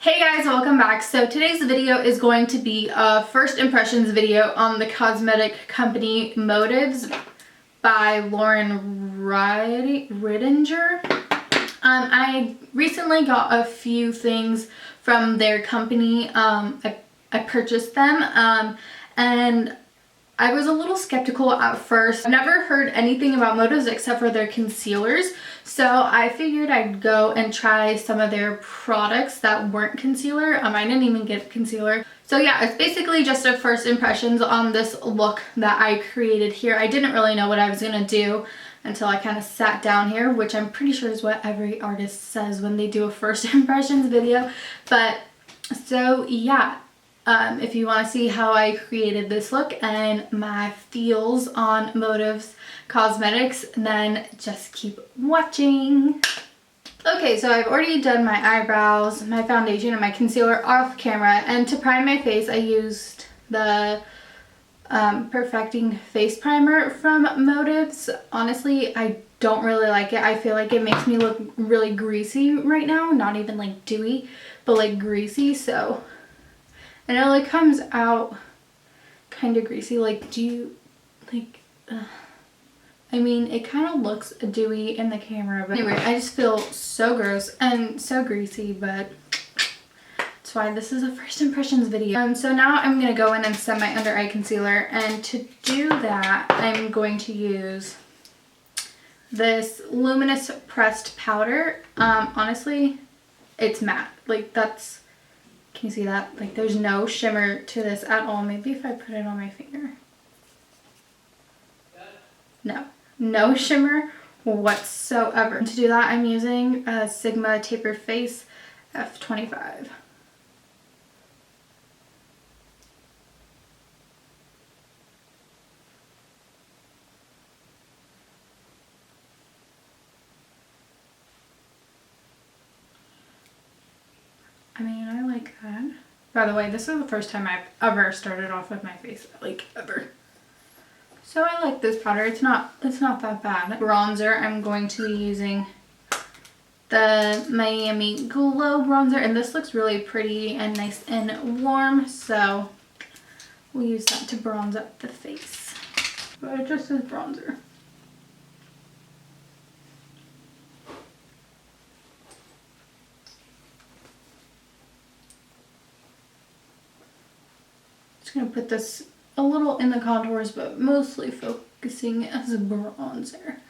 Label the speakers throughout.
Speaker 1: Hey guys, welcome back. So today's video is going to be a first impressions video on the cosmetic company Motives by Lauren Rittinger. I recently got a few things from their company. I purchased them and I was a little skeptical at first. I've never heard anything about Motives except for their concealers. So I figured I'd go and try some of their products that weren't concealer. I didn't even get concealer. So yeah, it's basically just a first impressions on this look that I created here. I didn't really know what I was gonna do until I kind of sat down here, which I'm pretty sure is what every artist says when they do a first impressions video. But so yeah. If you want to see how I created this look and my feels on Motives Cosmetics, then just keep watching. Okay, so I've already done my eyebrows, my foundation, and my concealer off camera. And to prime my face, I used the Perfecting Face Primer from Motives. Honestly, I don't really like it. I feel like it makes me look really greasy right now. Not even like dewy, but like greasy, so... And it like comes out kind of greasy. Like, do you, like, I mean, it kind of looks dewy in the camera. But anyway, I just feel so gross and so greasy, but that's why this is a first impressions video. So now I'm going to go in and set my under eye concealer. And to do that, I'm going to use this Luminous Pressed Powder. Honestly, it's matte. Like, that's... Can you see that? Like, there's no shimmer to this at all. Maybe if I put it on my finger. No shimmer whatsoever. To do that, I'm using a Sigma Taper Face F25. I mean, I like that. By the way, this is the first time I've ever started off with my face, like ever. So I like this powder. It's not that bad. Bronzer, I'm going to be using the Miami Glow bronzer, and this looks really pretty and nice and warm, so we'll use that to bronze up the face. But it just is bronzer. Gonna put this a little in the contours, but mostly focusing as a bronzer.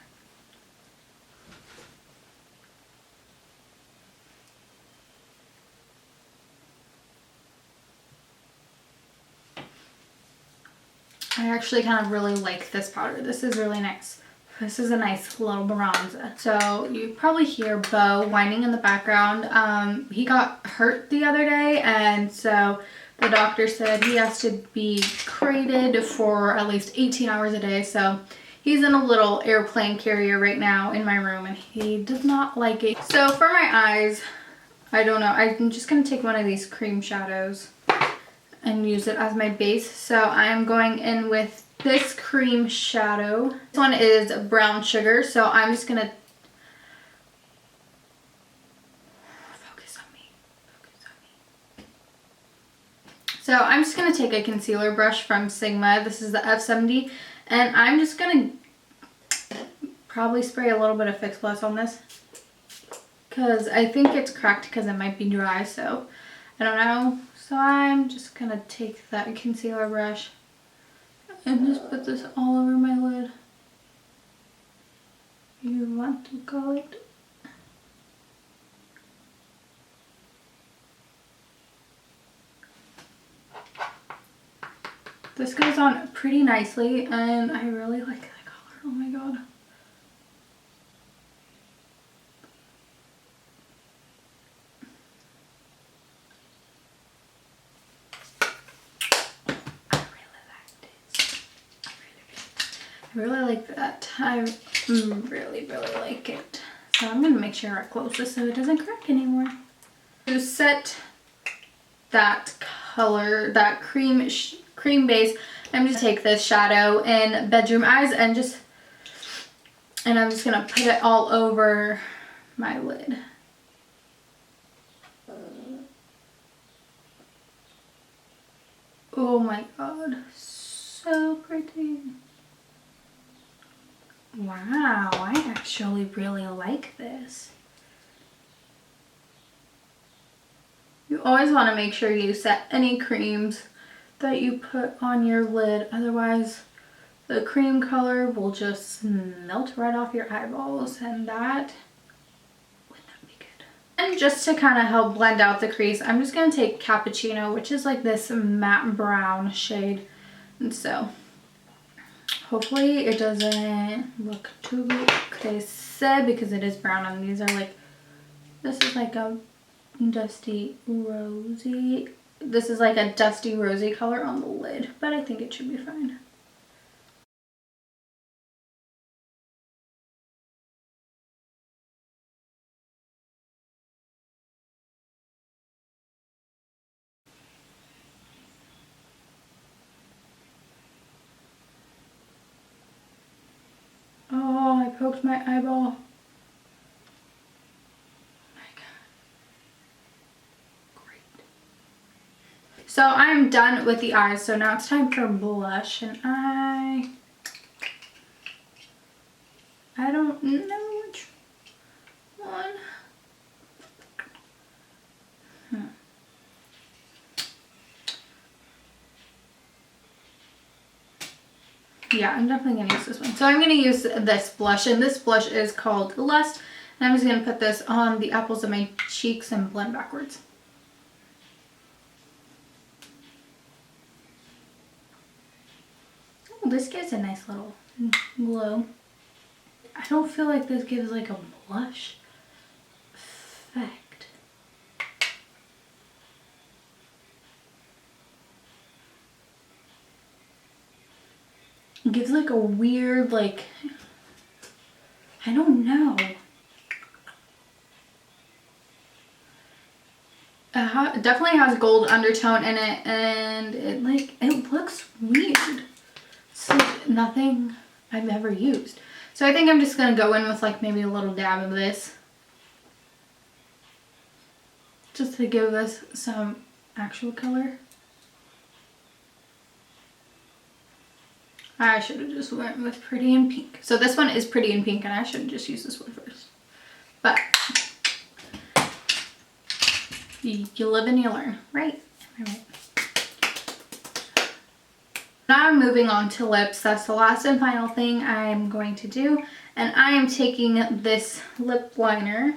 Speaker 1: I actually kind of really like this powder. This is really nice. This is a nice little bronzer. So you probably hear Bo whining in the background. He got hurt the other day, and so the doctor said he has to be crated for at least 18 hours a day. So he's in a little airplane carrier right now in my room, and he does not like it. So for my eyes, I don't know. I'm just going to take one of these cream shadows and use it as my base. So I am going in with this cream shadow. This one is Brown Sugar. So I'm just going to So I'm just going to take a concealer brush from Sigma. This is the F70. And I'm just going to probably spray a little bit of Fix Plus on this, because I think it's cracked because it might be dry. So I don't know. So I'm just going to take that concealer brush and just put this all over my lid. You want to call it? This goes on pretty nicely, and I really like that color. Oh my god. I really like that. I really like it. So I'm going to make sure I close this so it doesn't crack anymore. To set that color, that cream base, I'm just take this shadow in Bedroom Eyes and I'm just gonna put it all over my lid. Oh my god, so pretty. Wow, I actually really like this. You always want to make sure you set any creams that you put on your lid, otherwise the cream color will just melt right off your eyeballs, and that would not be good. And just to kind of help blend out the crease, I'm just going to take Cappuccino, which is like this matte brown shade, and so hopefully it doesn't look too crazy because it is brown, and these are like, this is like a dusty rosy, this is like a dusty rosy color on the lid, but I think it should be fine. Oh, I poked my eyeball. So I'm done with the eyes, so now it's time for blush, and I don't know which one. Yeah, I'm definitely gonna use this one. So I'm gonna use this blush, and this blush is called Lust, and I'm just gonna put this on the apples of my cheeks and blend backwards. Oh, this gives a nice little glow. I don't feel like this gives like a blush effect. It gives like a weird, like, I don't know. It definitely has gold undertone in it, and it looks weird. It's like nothing I've ever used. So I think I'm just gonna go in with like maybe a little dab of this, just to give this some actual color. I should have just went with Pretty in Pink. So this one is Pretty in Pink, and I should have just used this one first. But you live and you learn, right? Right. Now I'm moving on to lips. That's the last and final thing I'm going to do. And I am taking this lip liner.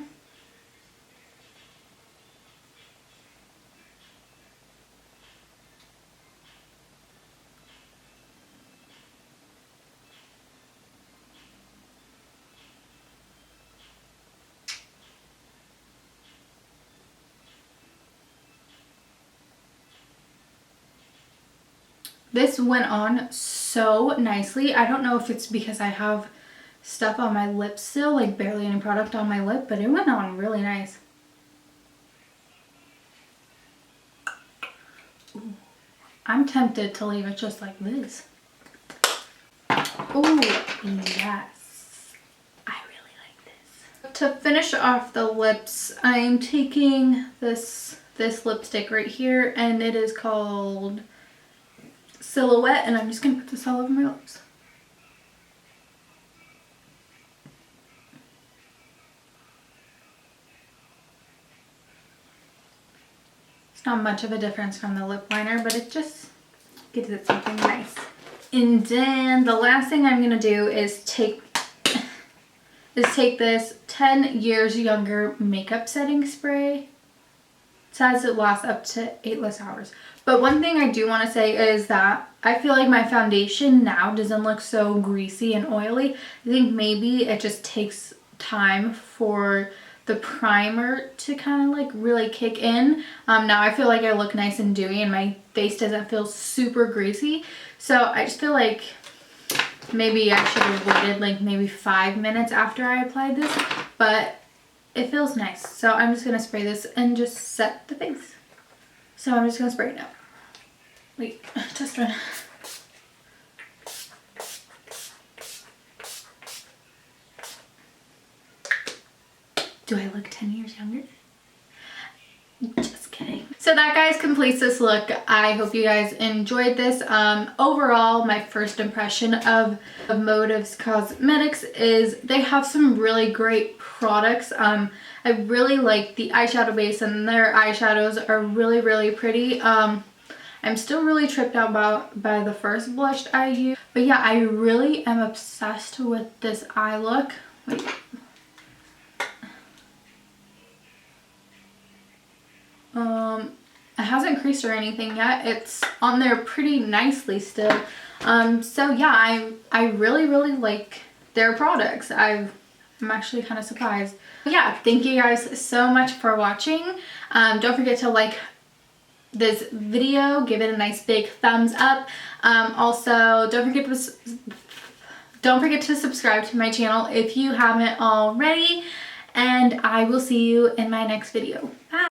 Speaker 1: This went on so nicely. I don't know if it's because I have stuff on my lips still, like barely any product on my lip, but it went on really nice. Ooh, I'm tempted to leave it just like this. Oh, yes. I really like this. To finish off the lips, I'm taking this lipstick right here, and it is called Silhouette, and I'm just going to put this all over my lips. It's not much of a difference from the lip liner, but it just gives it something nice. And then the last thing I'm going to do is take this 10 Years Younger makeup setting spray. It says it lasts up to 8 less hours. But one thing I do want to say is that I feel like my foundation now doesn't look so greasy and oily. I think maybe it just takes time for the primer to kind of like really kick in. Now I feel like I look nice and dewy and my face doesn't feel super greasy. So I just feel like maybe I should have waited like maybe 5 minutes after I applied this, but it feels nice. So I'm just going to spray this and just set the face. So I'm just going to spray it now. Wait, test run. Do I look 10 years younger? Just kidding. So So that, guys, completes this look. I hope you guys enjoyed this. Overall, my first impression of Motives Cosmetics is they have some really great products. I really like the eyeshadow base, and their eyeshadows are really, really pretty. I'm still really tripped out by the first blush I used. But yeah, I really am obsessed with this eye look. Wait. It hasn't creased or anything yet. It's on there pretty nicely still. So yeah, I really, really like their products. I'm actually kind of surprised. Yeah, thank you guys so much for watching. Don't forget to like this video, give it a nice big thumbs up. Also, don't forget to subscribe to my channel if you haven't already, and I will see you in my next video. Bye.